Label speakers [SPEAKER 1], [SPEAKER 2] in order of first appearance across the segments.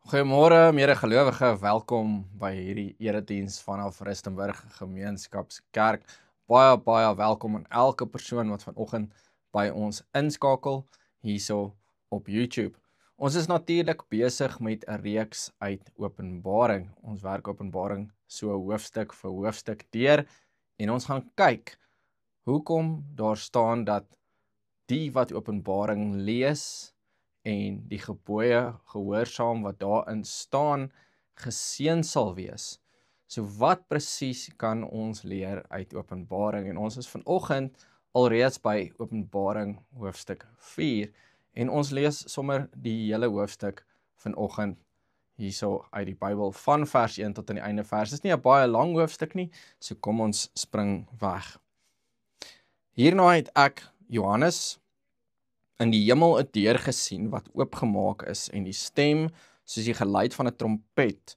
[SPEAKER 1] Goeiemôre mede-gelowige, welkom by hierdie erediens vanaf Rustenburg Gemeenskapskerk. Baie welkom aan elke persoon wat vanoggend by ons inskakel hierso op YouTube. Ons is natuurlik besig met 'n reeks uit Openbaring. Ons werk Openbaring so hoofstuk vir hoofstuk deur en ons gaan kyk hoekom daar staan dat die wat Openbaring lees en die gebooie gehoorsaam wat daarin staan, geseën sal wees. So wat presies kan ons leer uit Openbaring? En ons is vanoggend alreeds by Openbaring hoofstuk 4 en ons lees sommer die hele hoofstuk vanoggend hierso uit die Bybel van vers 1 tot aan die einde vers. Dit is nie 'n baie lang hoofstuk nie, so kom ons spring weg. Hierna het ek, Johannes, in die hemel 'n deur gesien wat oopgemaak is en die stem soos die geluid van 'n trompet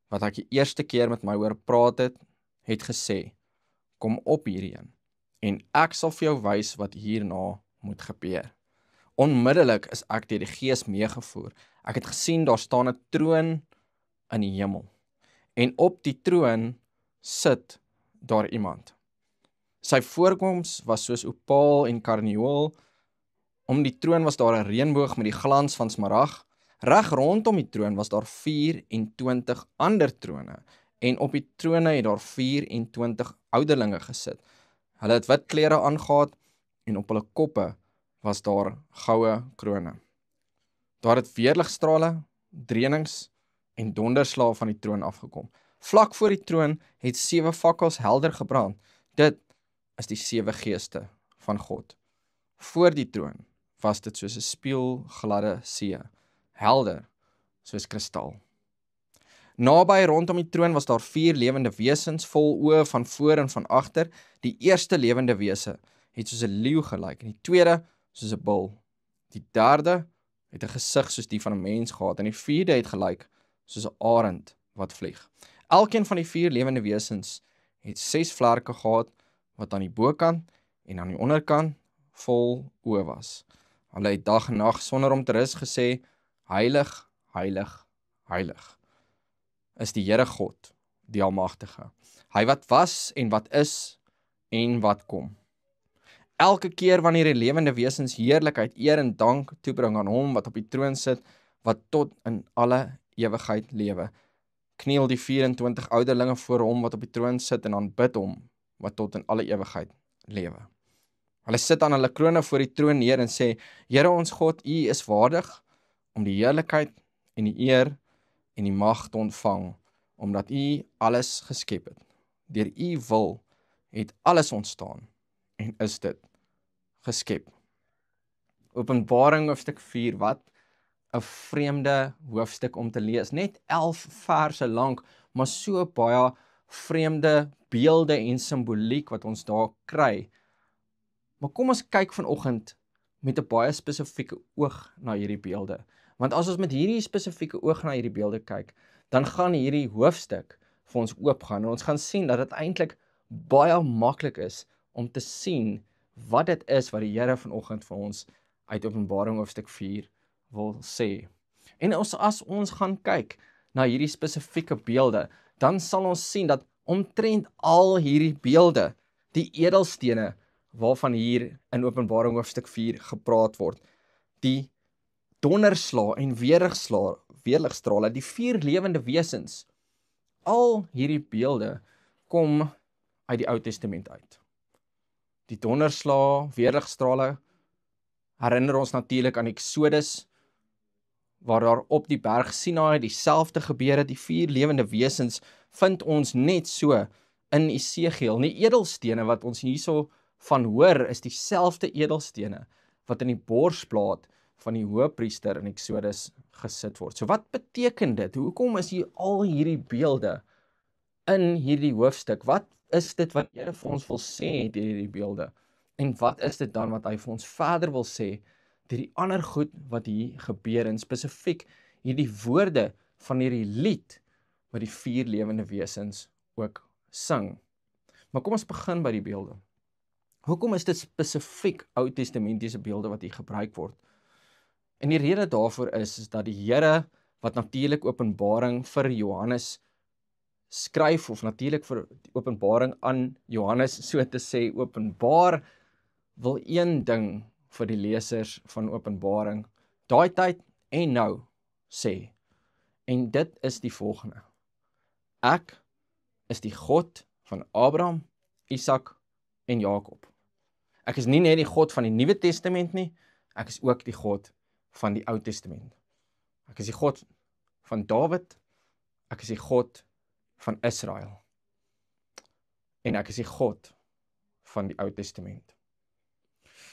[SPEAKER 1] wat ek die eerste keer met my hoor praat het gesê: kom op hierheen en ek sal vir jou wys wat hierna moet gebeur. Onmiddellik is ek deur die Gees meegevoer. Ek het gesien daar staan 'n troon in die hemel en op die troon sit daar iemand. Sy voorkoms was soos opaal en karnieul. Om die troon was daar 'n reënboog met die glans van smarag. Reg rondom die troon was daar 24 ander trone en op die trone het daar 24 ouderlinge gesit. Hulle het wit klere aangetree en op hulle koppe was daar goue krone. Daar het weerligstrale, drenings en donderslae van die troon afgekom. Vlak voor die troon het 7 fakkels helder gebrand. Dit is die 7 geeste van God. Voor die troon was dit soos 'n spieelgladde see, helder soos kristal. Naby rondom die troon was daar 4 lewende wesens vol oë van voor en van agter. Die eerste lewende wese het soos 'n leeu gelyk en die tweede soos 'n bul. Die derde het 'n gesig soos die van 'n mens gehad en die vierde het gelyk soos 'n arend wat vlieg. Elkeen van die 4 lewende wesens het 6 vlerke gehad wat aan die bokant en aan die onderkant vol oë was. Hulle het dag en nag sonder om te rus gesê: Heilig, heilig, heilig is die Here God, die Almagtige. Hy wat was en wat is en wat kom. Elke keer wanneer die lewende wesens heerlikheid, eer en dank toebring aan hom wat op die troon sit, wat tot in alle ewigheid lewe, kniel die 24 ouderlinge voor hom wat op die troon sit en aanbid hom wat tot in alle ewigheid lewe. Hulle sit aan hulle krone voor die troon neer en sê: Here ons God, U is waardig om die heerlikheid en die eer en die mag te ontvang, omdat U alles geskep het. Deur U wil het alles ontstaan en is dit geskep. Openbaring hoofstuk 4, wat 'n vreemde hoofstuk om te lees. Net 11 verse lank, maar so baie vreemde beelde en simboliek wat ons daar kry. Maar kom ons kyk vanoggend met 'n baie spesifieke oog na hierdie beelde. Want as ons met hierdie spesifieke oog na hierdie beelde kyk, dan gaan hierdie hoofstuk vir ons oopgaan en ons gaan sien dat dit eintlik baie maklik is om te sien wat dit is wat die Here vanoggend vir ons uit Openbaring hoofstuk 4 wil sê. En as ons gaan kyk na hierdie spesifieke beelde, dan sal ons sien dat omtrent al hierdie beelde, die edelstene waarvan hier in Openbaring hoofstuk 4 gepraat word, die donderslae en weerligstrale, die 4 lewende wesens, al hierdie beelde kom uit die Ou Testament uit. Die donderslae, weerligstrale herinner ons natuurlik aan Exodus, waar daar op die berg Sinaai dieselfde gebeur het. Die 4 lewende wesens vind ons net so in Esegiel. Die edelstene wat ons hierso van hoor, is dieselfde edelstene wat in die borsplaat van die hoëpriester in Exodus gesit word. So wat beteken dit? Hoekom is hier al hierdie beelde in hierdie hoofstuk? Wat is dit wat Here vir ons wil sê deur hierdie beelde? En wat is dit dan wat hy vir ons verder wil sê deur die ander goed wat hier gebeur, en spesifiek hierdie woorde van hierdie lied wat die 4 lewende wesens ook sing? Maar kom ons begin by die beelde. Hoekom is dit spesifiek Ou Testamentiese beelde wat hier gebruik word? En die rede daarvoor is dat die Here wat natuurlik Openbaring vir Johannes skryf, of natuurlik vir Openbaring aan Johannes so te sê openbaar, wil een ding vir die lesers van Openbaring daai tyd en nou sê, en dit is die volgende: ek is die God van Abraham, Isak en Jakob. Ek is nie net die God van die Nuwe Testament nie, ek is ook die God van die Ou Testament. Ek is die God van Dawid, ek is die God van Israel, en ek is die God van die Ou Testament.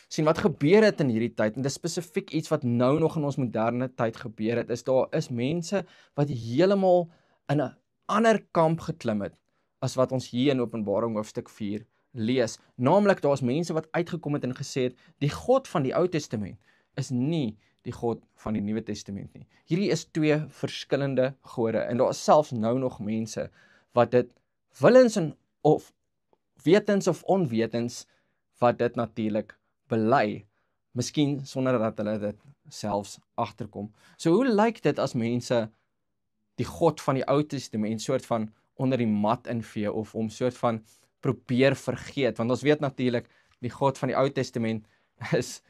[SPEAKER 1] Sien wat gebeur het in hierdie tyd, en dit is spesifiek iets wat nou nog in ons moderne tyd gebeur het, is daar is mense wat heeltemal in 'n ander kamp geklim het, as wat ons hier in Openbaring hoofstuk 4 lees. Naamlik, daar is mense wat uitgekom het en gesê het, die God van die Ou Testament is nie die God van die Nuwe Testament nie. Hierdie is twee verskillende gode, en daar is selfs nou nog mense wat dit willens en of wetens of onwetens wat dit natuurlik bely, miskien sonder dat hulle dit selfs agterkom. So hoe lyk dit as mense die God van die Ou Testament soort van onder die mat invee, of om soort van probeer vergeet, want ons weet natuurlik, die God van die Ou Testament is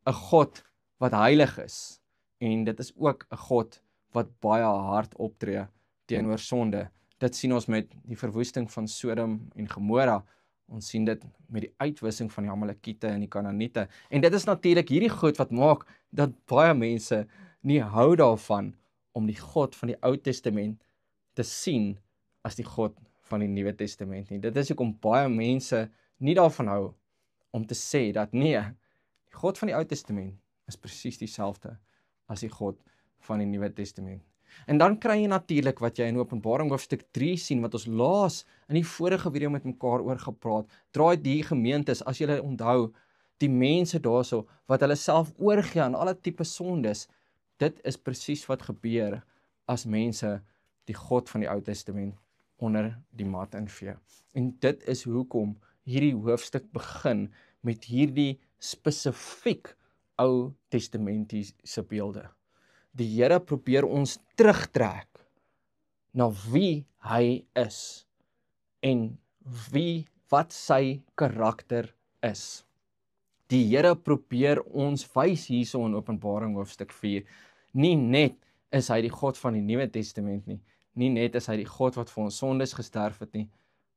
[SPEAKER 1] 'n God wat heilig is, en dit is ook 'n God wat baie hard optree teenoor sonde. Dit sien ons met die verwoesting van Sodom en Gomora, ons sien dit met die uitwissing van die Amalekiete en die Kanaaniete, en dit is natuurlik hierdie goed wat maak dat baie mense nie hou daarvan om die God van die Ou Testament te sien as die God van die Nuwe Testament nie. Dit is hoekom baie mense nie daarvan hou om te sê dat nee, die God van die Ou Testament is presies dieselfde as die God van die Nuwe Testament. En dan kry jy natuurlik wat jy in Openbaring hoofstuk 3 sien, wat ons laas in die vorige video met mekaar oor gepraat, draai die gemeentes, as julle onthou, die mense daarso, wat hulle self oorgee aan alle tipe sondes, dit is presies wat gebeur as mense die God van die Ou Testament onder die mat invee. En dit is hoekom hierdie hoofstuk begin met hierdie spesifiek Ou Testamentiese beelde. Die Here probeer ons terugtrek na wie hy is en wat sy karakter is. Die Here probeer ons wys hierso in Openbaring hoofstuk 4, nie net is hy die God van die Nuwe Testament nie, nie net is hy die God wat vir ons sondes gesterf het nie,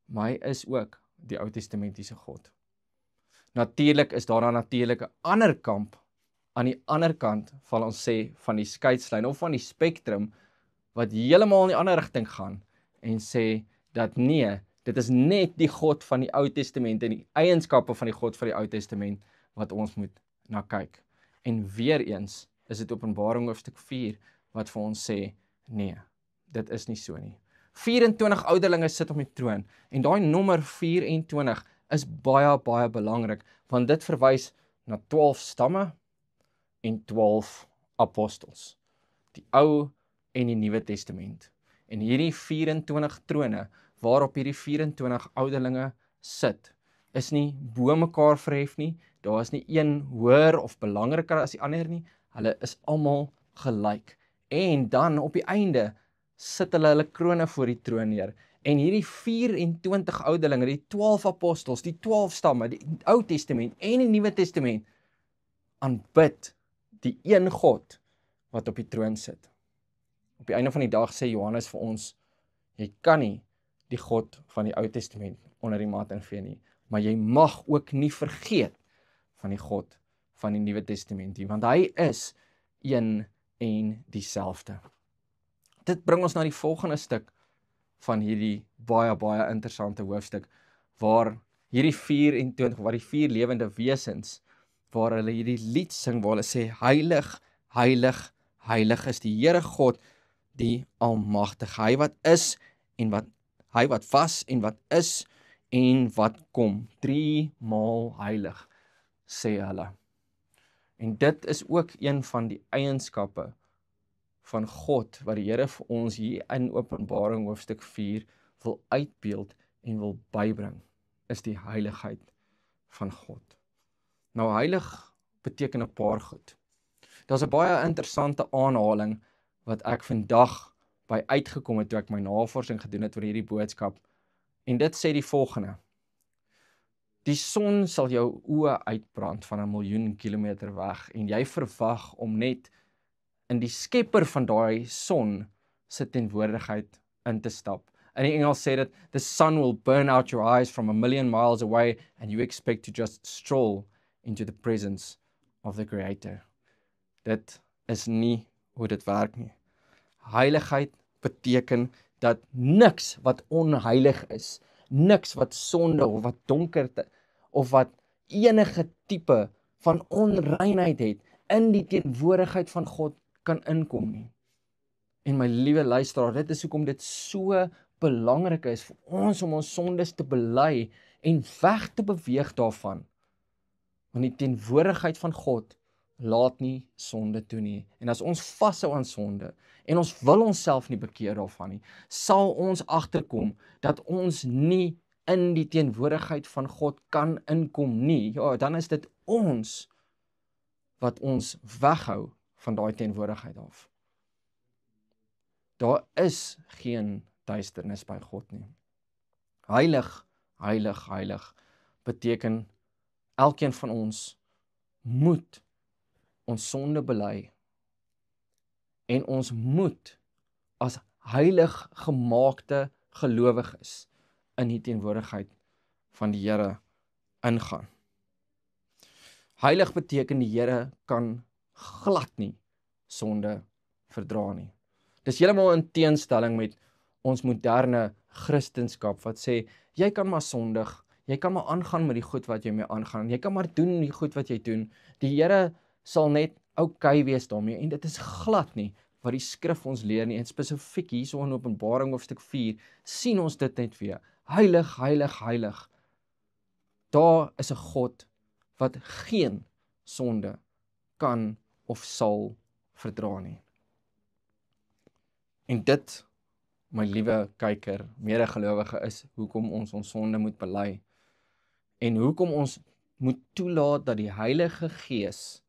[SPEAKER 1] maar hy is ook die Ou Testamentiese God. Natuurlik is daar dan natuurlik 'n ander kamp aan die ander kant van ons sê van die skeidslyn of van die spektrum wat heeltemal in die ander rigting gaan en sê dat nee, dit is net die God van die Ou Testament en die eienskappe van die God van die Ou Testament wat ons moet na kyk. En weer eens is dit Openbaring hoofstuk 4 wat vir ons sê nee, dit is nie so nie. 24 ouderlinge sit op die troon en daai nommer 24 is baie belangrik, want dit verwys na 12 stamme en 12 apostels, die Ou en die Nuwe Testament. En hierdie 24 trone, waarop hierdie 24 ouderlinge sit, is nie bo mekaar verhef nie, daar is nie een hoër of belangriker as die ander nie, hulle is almal gelyk. En dan op die einde sit hulle krone voor die troon neer, en hierdie 24 ouderlinge, die 12 apostels, die 12 stamme, die Ou Testament en die Nuwe Testament, aanbid die een God wat op die troon sit. Op die einde van die dag sê Johannes vir ons, jy kan nie die God van die Ou Testament onder die mat invee nie, maar jy mag ook nie vergeet van die God van die Nuwe Testament nie, want hy is een en dieselfde. Dit bring ons na die volgende stuk van hierdie baie interessante hoofstuk, waar hierdie 24, waar die 4 lewende wesens, waar hulle hierdie lied sing, waar hulle sê, heilig, heilig, heilig is die Here God, die Almagtige, hy wat is, en hy wat was, en wat is, en wat kom, 3 maal heilig, sê hulle. En dit is ook een van die eienskappe van God, wat die Here vir ons hier in Openbaring hoofstuk 4 wil uitbeeld en wil bybring, is die heiligheid van God. Nou heilig beteken 'n paar goed. Daar's 'n baie interessante aanhaling wat ek vandag by uitgekom het toe ek my navorsing gedoen het oor hierdie boodskap. En dit sê die volgende: die son sal jou oë uitbrand van 1 miljoen kilometer weg en jy verwag om net in die skepper van daai son se teenwoordigheid in te stap. In die Engels sê dit, the sun will burn out your eyes from 1 million miles away and you expect to just stroll into the presence of the Creator. Dit is nie hoe dit werk nie. Heiligheid beteken dat niks wat onheilig is, niks wat sonde of wat donkerte of wat enige tipe van onreinheid het, in die teenwoordigheid van God kan inkom nie. En my liewe luisteraar, dit is hoekom dit so belangrik is vir ons om ons sondes te bely en weg te beweeg daarvan. Want die teenwoordigheid van God laat nie sonde toe nie. En as ons vashou aan sonde en ons wil onsself nie bekeer daarvan nie, sal ons agterkom dat ons nie in die teenwoordigheid van God kan inkom nie. Ja, dan is dit ons wat ons weghou van daai teenwoordigheid af. Daar is geen duisternis by God nie. Heilig, heilig, heilig beteken elkeen van ons moet ons sonde bely en ons moet as heilig gemaakte gelowiges in die teenwoordigheid van die Here ingaan. Heilig beteken die Here kan glad nie sonde verdra nie. Dis heeltemal in teenstelling met ons moderne Christendom wat sê, jy kan maar sondig, jy kan maar aangaan met die goed wat jy mee aangaan, jy kan maar doen die goed wat jy doen, die Here sal net okay wees daarmee, en dit is glad nie wat die skrif ons leer nie, en spesifiek hierso in Openbaring hoofstuk 4, sien ons dit net weer, heilig, heilig, heilig. Daar is 'n God wat geen sonde kan of sal verdra nie. En dit, my liewe kyker, medegelowige, is hoekom ons sonde moet bely. En hoekom ons moet toelaat dat die Heilige Gees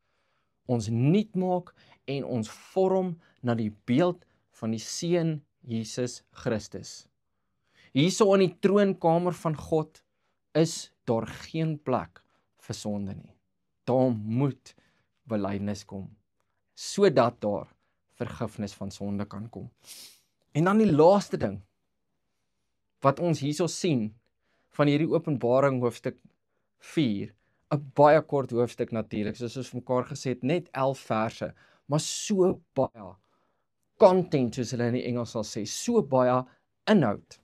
[SPEAKER 1] ons nuut maak en ons vorm na die beeld van die Seun Jesus Christus. Hierso in die troonkamer van God is daar geen plek vir sonde nie. Daar moet belydenis kom, sodat daar vergifnis van sonde kan kom. En dan die laaste ding wat ons hierso sien van hierdie Openbaring hoofstuk 4, 'n baie kort hoofstuk natuurlik, soos ons mekaar gesê het, net 11 verse, maar so baie content, soos hulle in die Engels sal sê, so baie inhoud,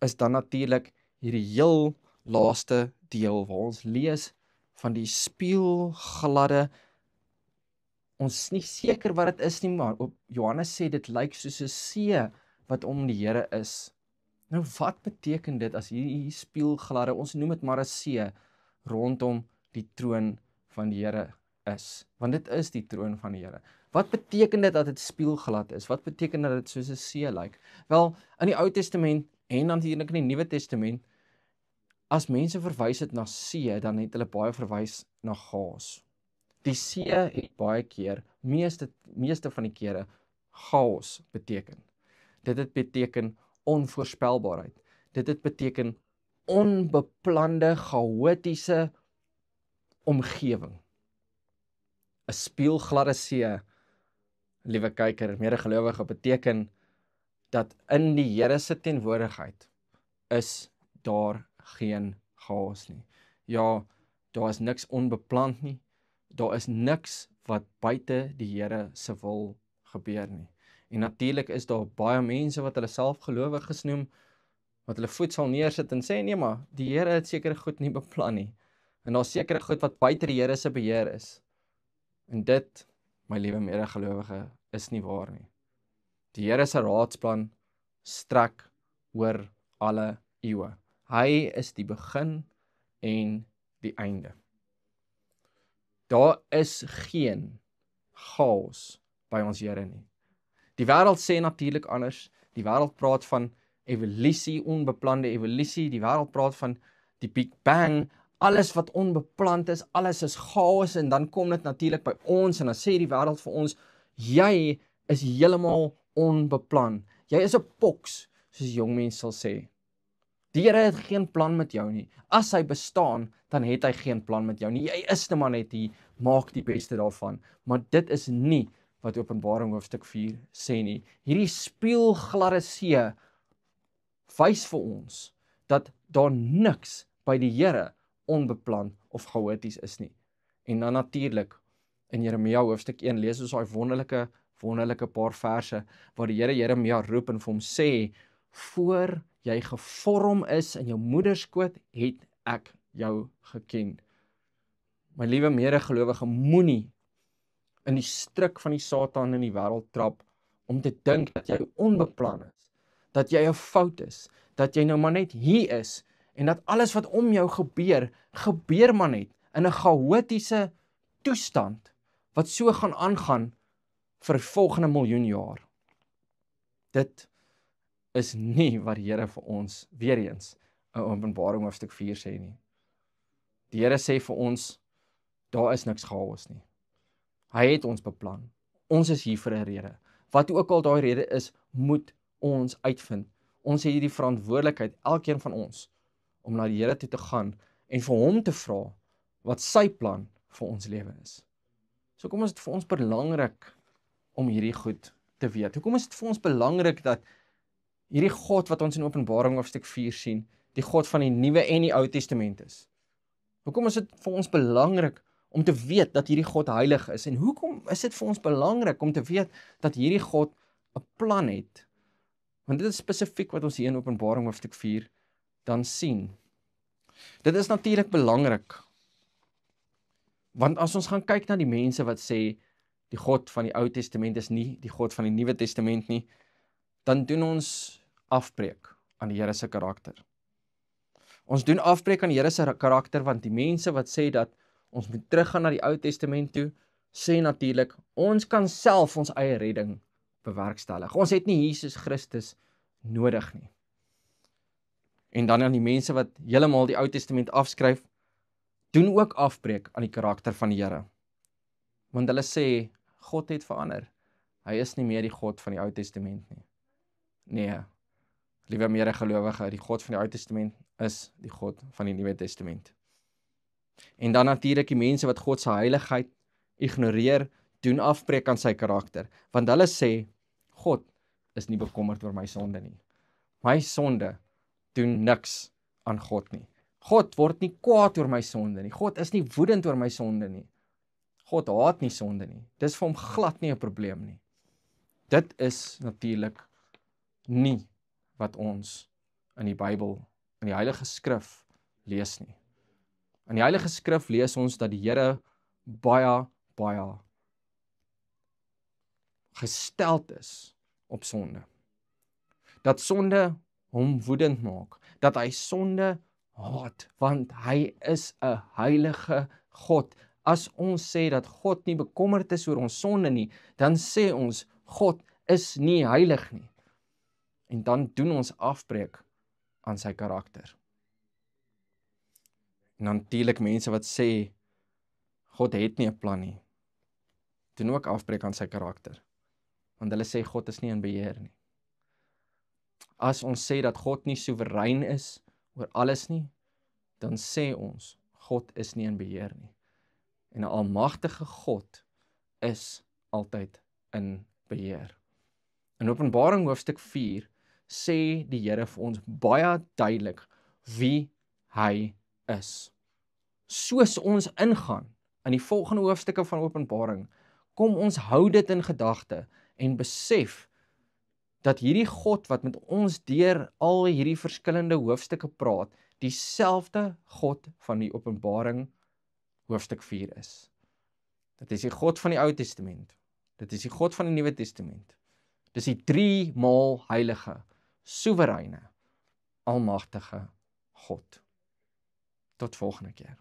[SPEAKER 1] is dan natuurlik hierdie heel laaste deel waar ons lees van die spieelgladde, ons is nie seker wat dit is nie, maar Johannes sê dit lyk soos 'n see wat om die Here is. Nou wat beteken dit as hierdie spieelgladde, ons noem dit maar 'n see, rondom die troon van die Here is? Want dit is die troon van die Here. Wat beteken dit dat dit spieelglad is? Wat beteken dat dit soos 'n see lyk? Wel, in die Ou Testament en natuurlik in die Nuwe Testament, as mense verwys het na see, dan het hulle baie verwys na chaos. Die see het baie keer, meeste van die kere, chaos beteken. Dit het beteken onvoorspelbaarheid. Dit het beteken onbeplande, chaotiese omgewing. 'n Spieelgladde see, liewe kyker, medegelowige, beteken dat in die Here se teenwoordigheid is daar geen chaos nie. Ja, daar is niks onbepland nie. Daar is niks wat buite die Here se wil gebeur nie. En natuurlik is daar baie mense wat hulle self gelowiges noem, wat hulle voet sal neersit en sê, nee maar, die Here het sekere goed nie beplan nie. En daar is sekere goed wat buite die Here se beheer is. En dit, my liewe medegelowige, is nie waar nie. Die Here se raadsplan strek oor alle eeue. Hy is die begin en die einde. Daar is geen chaos by ons Here nie. Die wêreld sê natuurlik anders. Die wêreld praat van evolusie, onbeplande evolusie. Die wêreld praat van die Big Bang. Alles wat onbepland is, alles is chaos, en dan kom dit natuurlik by ons en dan sê die wêreld vir ons, jy is heeltemal onbeplan. Jy is 'n poks, soos jong mense sal sê. Die Here het geen plan met jou nie. As hy bestaan, dan het hy geen plan met jou nie. Jy is net maar net hier, maak die beste daarvan. Maar dit is nie wat Openbaring hoofstuk 4 sê nie. Hierdie spieelgladde see wys vir ons dat daar niks by die Here onbeplan of chaoties is nie. En dan natuurlik in Jeremia hoofstuk 1 lees ons daai wonderlike paar verse waar die Here Jeremia roep en vir hom sê, voor jy gevorm is in jou moederskoot, het ek jou geken. My liewe medegelowige, moenie in die struik van die Satan in die wêreld trap om te dink dat jy onbeplan is, dat jy 'n fout is, dat jy nou maar net hier is en dat alles wat om jou gebeur maar net in 'n chaotiese toestand wat so gaan aangaan vir die volgende miljoen jaar. Dit is nie wat die Here vir ons weer eens in Openbaring hoofstuk 4 sê nie. Die Here sê vir ons, daar is niks chaos nie. Hy het ons beplan. Ons is hier vir 'n rede. Wat ook al daai rede is, moet ons uitvind. Ons het hierdie verantwoordelikheid, elkeen van ons, om na die Here toe te gaan en vir hom te vra wat sy plan vir ons lewe is. So kom is dit vir ons belangrik om hierdie goed te weet. Hoekom is dit vir ons belangrik dat hierdie God wat ons in Openbaring hoofstuk 4 sien, die God van die Nuwe en die Ou Testament is? Hoekom is dit vir ons belangrik om te weet dat hierdie God heilig is? En hoekom is dit vir ons belangrik om te weet dat hierdie God 'n plan het? Want dit is spesifiek wat ons hier in Openbaring hoofstuk 4 dan sien. Dit is natuurlik belangrik, want as ons gaan kyk na die mense wat sê, die God van die Ou Testament is nie die God van die Nuwe Testament nie, dan doen ons afbreek aan die Here se karakter. Ons doen afbreek aan die Here se karakter, want die mense wat sê dat ons moet teruggaan na die Ou Testament toe, sê natuurlik, ons kan self ons eie redding bewerkstellig. Ons het nie Jesus Christus nodig nie. En dan aan die mense wat heeltemal die Ou Testament afskryf, doen ook afbreek aan die karakter van die Here. Want hulle sê, God het verander. Hy is nie meer die God van die Ou Testament nie. Nee, liewe medegelowige, die God van die Ou Testament is die God van die Nuwe Testament. En dan natuurlik die mense wat God se heiligheid ignoreer, doen afbreek aan sy karakter. Want hulle sê, God is nie bekommerd oor my sonde nie. My sonde doen niks aan God nie. God word nie kwaad oor my sonde nie. God is nie woedend oor my sonde nie. God haat nie sonde nie. Dis vir hom glad nie 'n probleem nie. Dit is natuurlik nie wat ons in die Bybel, in die Heilige Skrif lees nie. In die Heilige Skrif lees ons dat die Here baie gesteld is op sonde. Dat sonde hom woedend maak, dat hy sonde haat, want hy is 'n heilige God. As ons sê dat God nie bekommerd is oor ons sonde nie, dan sê ons God is nie heilig nie. En dan doen ons afbreek aan sy karakter. En natuurlik mense wat sê God het nie 'n plan nie, doen ook afbreek aan sy karakter. Want hulle sê God is nie in beheer nie. As ons sê dat God nie soewerein is oor alles nie, dan sê ons God is nie in beheer nie. En 'n almagtige God is altyd in beheer. In Openbaring hoofstuk 4 sê die Here vir ons baie duidelik wie hy is. Soos ons ingaan in die volgende hoofstukke van Openbaring, kom ons hou dit in gedagte en besef dat hierdie God wat met ons deur al hierdie verskillende hoofstukke praat, dieselfde God van die Openbaring hoofstuk 4 is. Dit is die God van die Ou Testament. Dit is die God van die Nuwe Testament. Dis die 3 maal heilige, soewereine, almagtige God. Tot volgende keer.